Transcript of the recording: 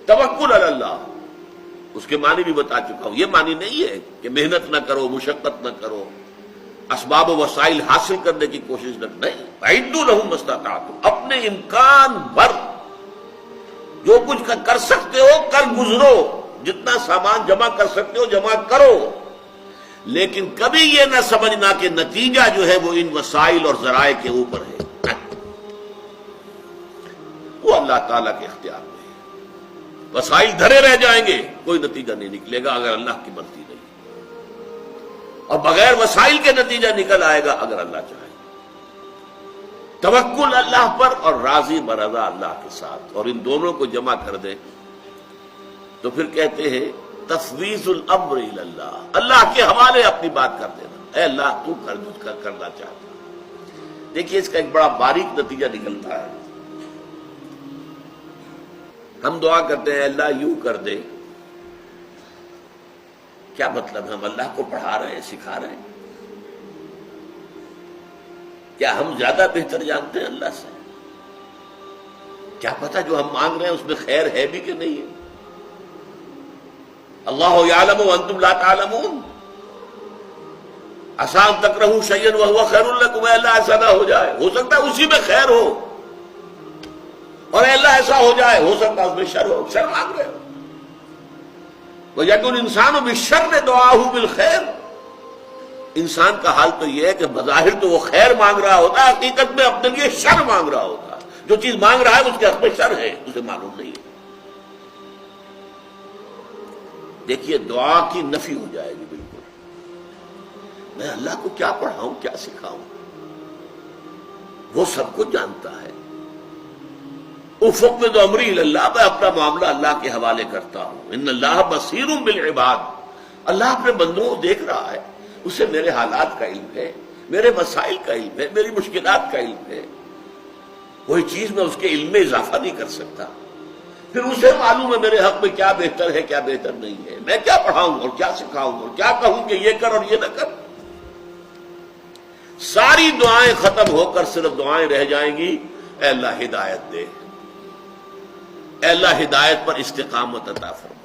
توکل علی اللہ، اس کے معنی بھی بتا چکا ہوں. یہ معنی نہیں ہے کہ محنت نہ کرو، مشقت نہ کرو، اسباب و وسائل حاصل کرنے کی کوشش نہ. نہیں، اعدوا لہم ما استطعتم، اپنے امکان بھر جو کچھ کر سکتے ہو کر گزرو، جتنا سامان جمع کر سکتے ہو جمع کرو، لیکن کبھی یہ نہ سمجھنا کہ نتیجہ جو ہے وہ ان وسائل اور ذرائع کے اوپر ہے. وہ اللہ تعالیٰ کے اختیار میں ہے. وسائل دھرے رہ جائیں گے، کوئی نتیجہ نہیں نکلے گا اگر اللہ کی مرضی نہیں، اور بغیر وسائل کے نتیجہ نکل آئے گا اگر اللہ چاہے. توکل اللہ پر اور راضی برضا اللہ کے ساتھ، اور ان دونوں کو جمع کر دیں تو پھر کہتے ہیں تفویض الامر الی اللہ، اللہ کے حوالے اپنی بات کر دینا. اے اللہ تو کرنا چاہتا. دیکھیے اس کا ایک بڑا باریک نتیجہ نکلتا ہے. ہم دعا کرتے ہیں اللہ یوں کر دے، کیا مطلب ہے؟ ہم اللہ کو پڑھا رہے ہیں، سکھا رہے ہیں؟ کیا ہم زیادہ بہتر جانتے ہیں اللہ سے؟ کیا پتہ جو ہم مانگ رہے ہیں اس میں خیر ہے بھی کہ نہیں ہے؟ اللہ یعلم وانتم لا تعلمون. عسیٰ ان تکرہوا شیئا وہو خیر لکم، اے اللہ ایسا نہ ہو جائے، ہو سکتا ہے اسی میں خیر ہو، اور اے اللہ ایسا ہو جائے، ہو سکتا ہے اس میں شر ہو. شر مانگ رہے ہو. وَيَدْعُو الْإِنسَانُ بِالشَّرِّ دُعَاءَهُ بِالْخَيْرِ. انسان کا حال تو یہ ہے کہ بظاہر تو وہ خیر مانگ رہا ہوتا ہے، حقیقت میں اپنے لیے شر مانگ رہا ہوتا ہے. جو چیز مانگ رہا ہے اس کے حق میں شر ہے، اسے معلوم نہیں ہے. دیکھیے دعا کی نفی ہو جائے گی بالکل. میں اللہ کو کیا پڑھاؤں، کیا سکھاؤں؟ وہ سب کچھ جانتا ہے. افوض امری الی اللہ، میں اپنا معاملہ اللہ کے حوالے کرتا ہوں. ان اللہ بصیر بالعباد، اللہ اپنے بندوں کو دیکھ رہا ہے، اسے میرے حالات کا علم ہے، میرے مسائل کا علم ہے، میری مشکلات کا علم ہے. کوئی چیز میں اس کے علم میں اضافہ نہیں کر سکتا. پھر اسے معلوم ہے میرے حق میں کیا بہتر ہے کیا بہتر نہیں ہے. میں کیا پڑھاؤں اور کیا سکھاؤں اور کیا کہوں کہ یہ کر اور یہ نہ کر. ساری دعائیں ختم ہو کر صرف دعائیں رہ جائیں گی، اے اللہ ہدایت دے، اے اللہ ہدایت پر استقامت عطا فرما.